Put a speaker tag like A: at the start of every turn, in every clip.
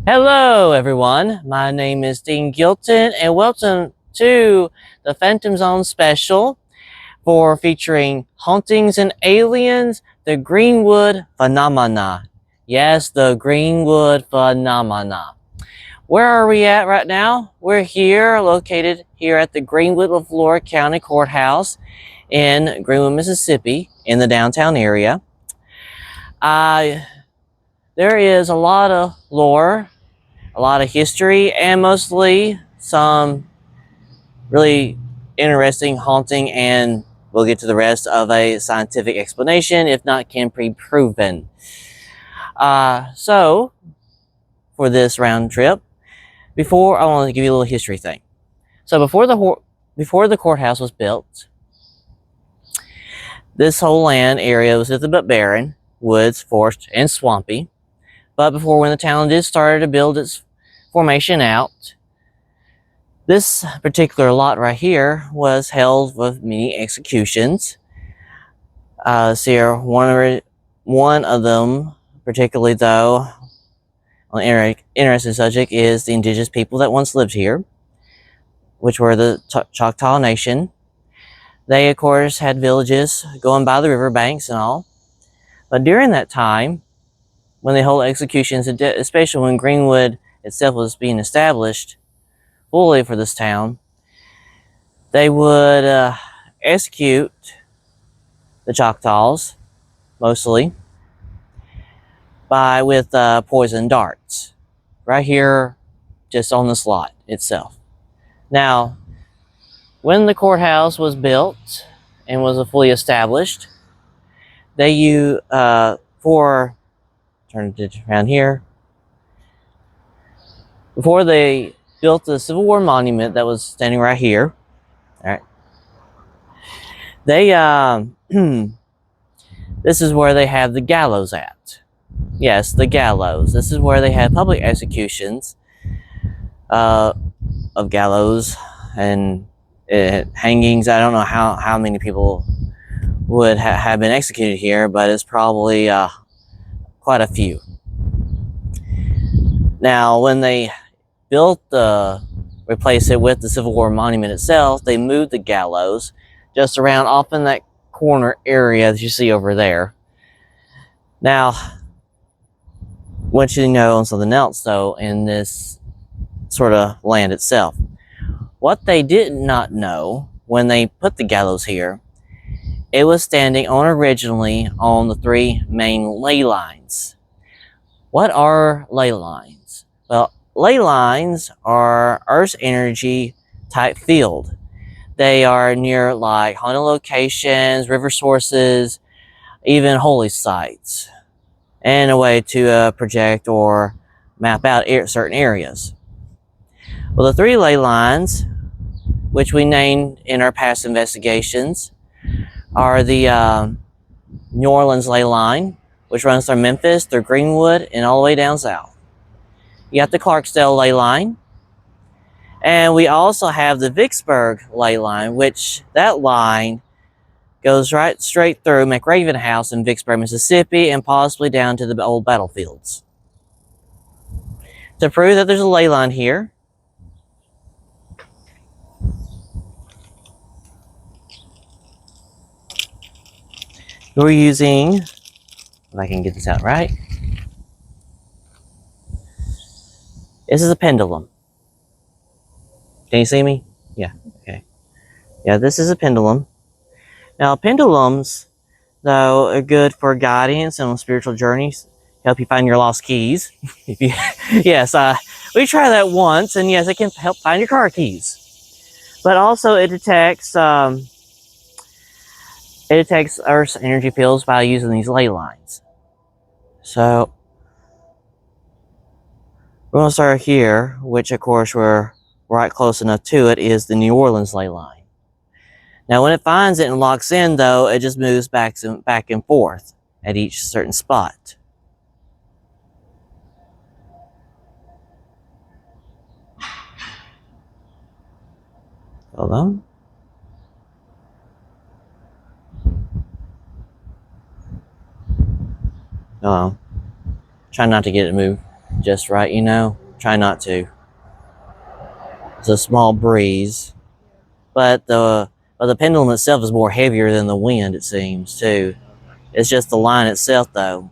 A: Hello, everyone. My name is Dean Gilton, and welcome to the Phantom Zone special for featuring Hauntings and Aliens, the Greenwood Phenomena. Yes, the Greenwood Phenomena. Where are we at right now? We're located here at the Greenwood Lefore County Courthouse in Greenwood, Mississippi, in the downtown area. There is a lot of lore, a lot of history, and mostly some really interesting haunting, and we'll get to the rest of a scientific explanation, if not can be proven. So, for this round trip, before I want to give you a little history thing. So before the courthouse was built, this whole land area was nothing but barren, woods, forest, and swampy. But before when the town did start to build its formation out, this particular lot right here was held with many executions. See here, one of them, particularly though, an interesting subject is the indigenous people that once lived here, which were the Choctaw Nation. They, of course, had villages going by the riverbanks and all. But during that time, when they hold executions, especially when Greenwood itself was being established fully for this town, they would execute the Choctaws, mostly, with poison darts, right here, just on this lot itself. Now, when the courthouse was built and was fully established, they turn it around here, before they built the Civil War monument that was standing right here. All right, they this is where they have the gallows at. Yes, the gallows. This is where they had public executions of gallows and hangings. I don't know how many people would have been executed here, but it's probably quite a few. Now, when they replace it with the Civil War monument itself, they moved the gallows just around off in that corner area that you see over there. Now, I want you to know on something else, though, in this sort of land itself. What they did not know when they put the gallows here, it was standing originally on the three main ley lines. What are ley lines? Well, ley lines are Earth's energy type field. They are near like haunted locations, river sources, even holy sites, and a way to project or map out certain areas. Well, the three ley lines, which we named in our past investigations, are the New Orleans ley line, which runs from Memphis through Greenwood and all the way down south. You got the Clarksdale ley line, and we also have the Vicksburg ley line, which that line goes right straight through McRaven House in Vicksburg, Mississippi, and possibly down to the old battlefields. To prove that there's a ley line here, we're using, if I can get this out right, this is a pendulum. Can you see me? Yeah, okay. Yeah, this is a pendulum. Now, pendulums, though, are good for guidance and on spiritual journeys. Help you find your lost keys. Yes, we tried that once, and yes, it can help find your car keys. But also, it detects Earth's energy fields by using these ley lines. So, we're going to start here, which, of course, we're right close enough to it, is the New Orleans ley line. Now, when it finds it and locks in, though, it just moves back and forth at each certain spot. Hold on. Try not to get it to move. just right, you know. Try not to. It's a small breeze, but the pendulum itself is more heavier than the wind, it seems, too. It's just the line itself, though.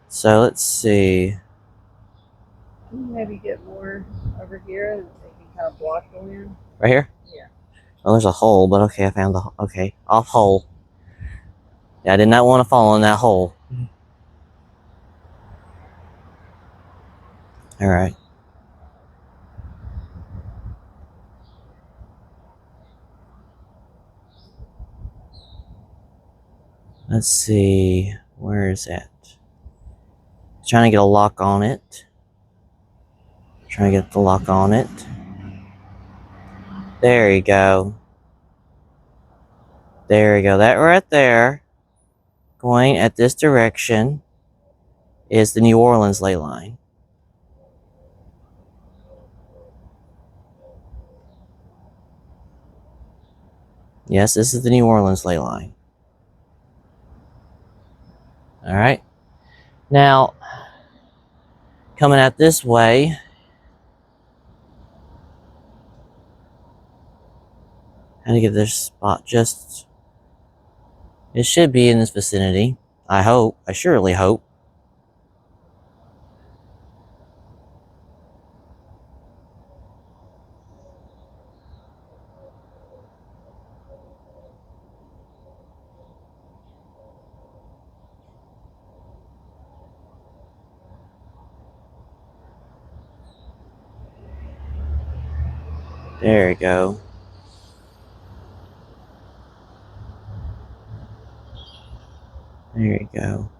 A: So let's see.
B: Maybe get more over here and they can kind of block the wind.
A: Right here?
B: Yeah.
A: Oh, there's a hole, but okay, I found the okay off hole. Yeah, I did not want to fall in that hole. All right. Let's see. Where is that? Trying to get a lock on it. Trying to get the lock on it. There you go. There you go. That right there, going at this direction, is the New Orleans ley line. Yes, this is the New Orleans ley line. All right. Now, coming out this way, how to get this spot just... It should be in this vicinity. I hope. I surely hope. There you go. There you go.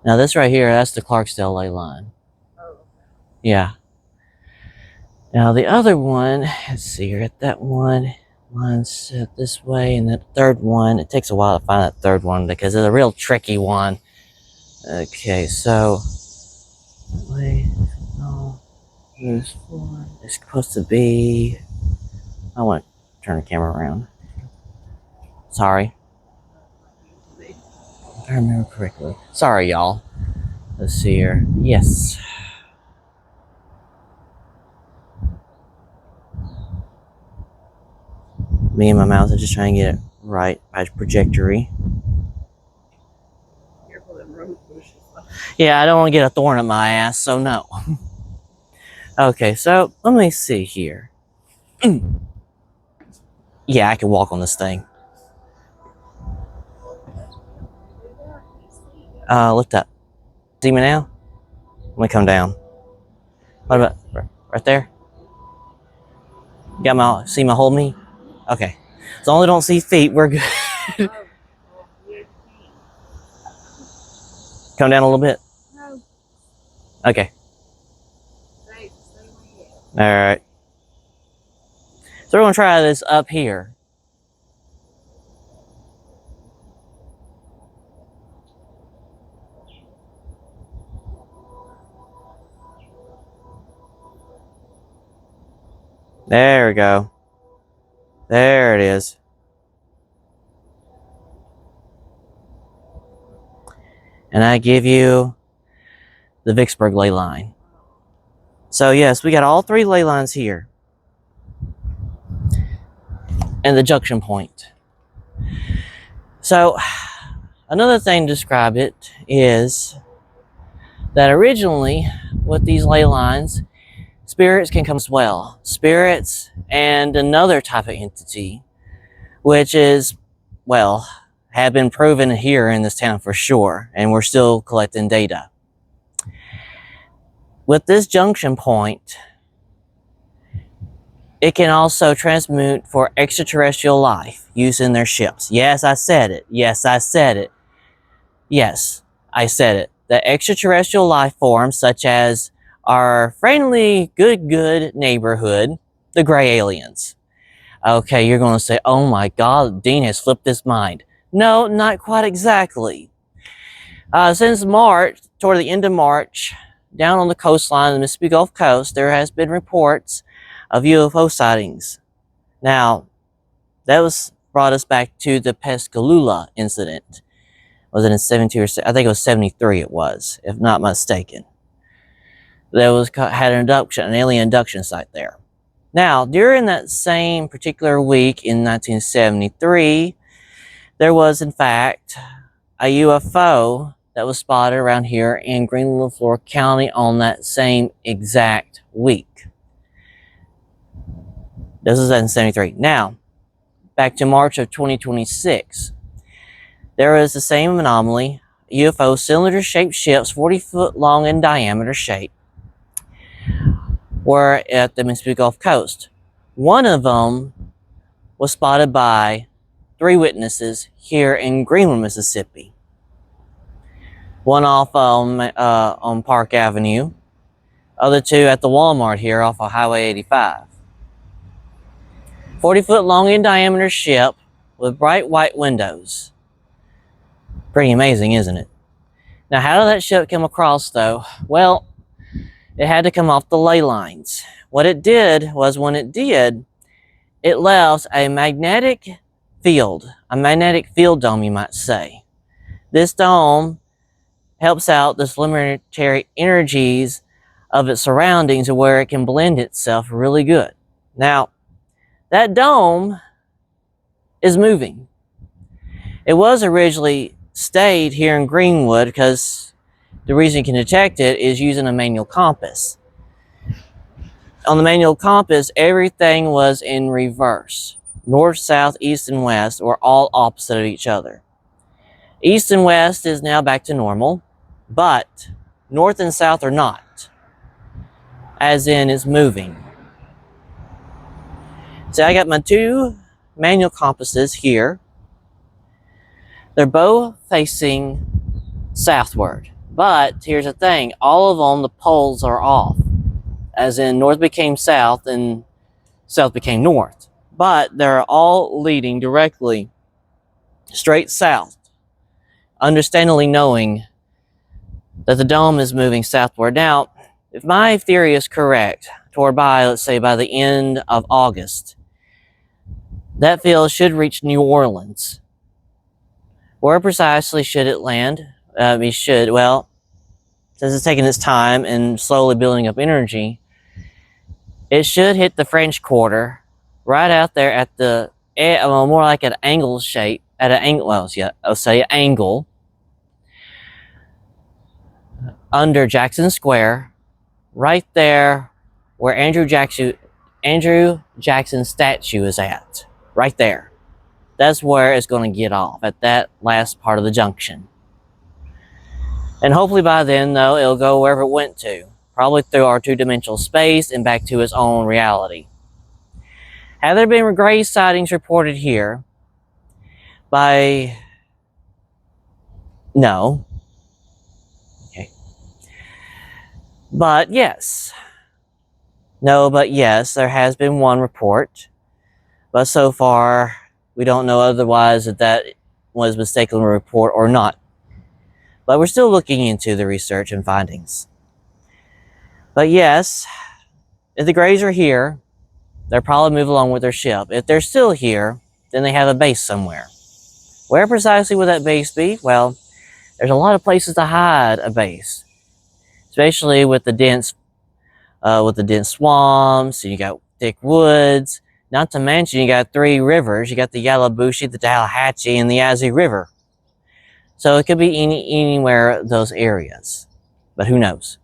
A: Now this right here, that's the Clarksdale ley line.
B: Oh.
A: Yeah. Now the other one, let's see here, at that one, line's set this way, and that third one, it takes a while to find that third one because it's a real tricky one. Okay, so, wait, no, this one is supposed to be, I want to turn the camera around. Sorry. If I remember correctly. Sorry, y'all. Let's see here. Yes. Me and my mouse are just trying to get it right by trajectory. Yeah, I don't want to get a thorn in my ass, so no. Okay, so let me see here. Yeah, I can walk on this thing. Lift up. See me now? Let me come down. What about right there? Got my, see my hold me? Okay. As long as I don't see feet, we're good. Come down a little bit?
B: No.
A: Okay. Alright. So we're going to try this up here. There we go. There it is. And I give you the Vicksburg ley line. So yes, we got all three ley lines here. And the junction point. So another thing to describe it is that originally with these ley lines, spirits can come as well. Spirits and another type of entity, which is, well, have been proven here in this town for sure, and we're still collecting data. With this junction point, it can also transmute for extraterrestrial life using their ships. Yes, I said it. Yes, I said it. Yes, I said it. The extraterrestrial life forms, such as our friendly, good neighborhood, the gray aliens. Okay, you're going to say, oh my God, Dean has flipped his mind. No, not quite exactly. Since March, toward the end of March, down on the coastline of the Mississippi Gulf Coast, there has been reports of UFO sightings. Now, that was brought us back to the Pascagoula incident. Was it in 72 or I think it was 73 it was, if not mistaken. There was had an alien induction site there. Now, during that same particular week in 1973, there was in fact a UFO that was spotted around here in Greenwood, Lefore County on that same exact week. This is in 73. Now, back to March of 2026. There is the same anomaly, UFO cylinder-shaped ships, 40 foot long in diameter shape, were at the Mississippi Gulf Coast. One of them was spotted by 3 witnesses here in Greenwood, Mississippi. One off on Park Avenue, other 2 at the Walmart here off of Highway 85. 40 foot long in diameter ship with bright white windows. Pretty amazing, isn't it? Now, how did that ship come across, though? Well, it had to come off the ley lines. What it did was, when it did, it left a magnetic field dome, you might say. This dome helps out the supplementary energies of its surroundings, where it can blend itself really good. Now, that dome is moving. It was originally stayed here in Greenwood because the reason you can detect it is using a manual compass. On the manual compass, everything was in reverse. North, south, east, and west were all opposite of each other. East and west is now back to normal, but north and south are not, as in it's moving. So I got my 2 manual compasses here. They're both facing southward. But here's the thing, all of them, the poles are off. As in, north became south and south became north. But they're all leading directly straight south, understandably knowing that the dome is moving southward. Now, if my theory is correct, let's say by the end of August, that field should reach New Orleans. Where precisely should it land? Well, since it's taking its time and slowly building up energy, it should hit the French Quarter right out there at the, more like an angle shape, at an angle, well, yeah, I'll say angle, under Jackson Square, right there where Andrew Jackson's statue is at, right there. That's where it's going to get off, at that last part of the junction. And hopefully by then, though, it'll go wherever it went to. Probably through our 2-dimensional space and back to its own reality. Have there been gray sightings reported here? No. Okay. But yes. No, but yes, there has been one report. But so far, we don't know otherwise that was mistakenly a report or not. But we're still looking into the research and findings. But yes, if the Greys are here, they'll probably move along with their ship. If they're still here, then they have a base somewhere. Where precisely would that base be? Well, there's a lot of places to hide a base, especially with the dense swamps. And you got thick woods. Not to mention, you got 3 rivers. You got the Yallabushy, the Tallahatchie, and the Yazoo River. So it could be anywhere those areas, but who knows?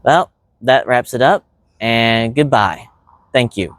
A: Well, that wraps it up, and goodbye. Thank you.